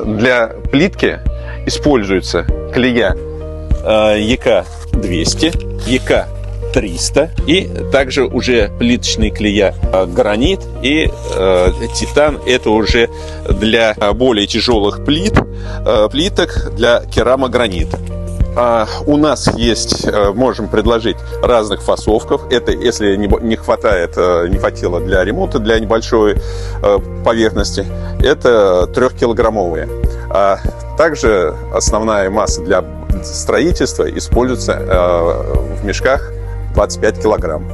для плитки используется клея ЕК-200, ЕК-300 и также уже плиточные клея гранит и титан. Это уже для более тяжелых плиток для керамогранита. У нас есть, можем предложить разных фасовков. Это если не хватило для ремонта, для небольшой поверхности, это 3-килограммовые. Также основная масса для строительства используется в мешках 25 килограмм.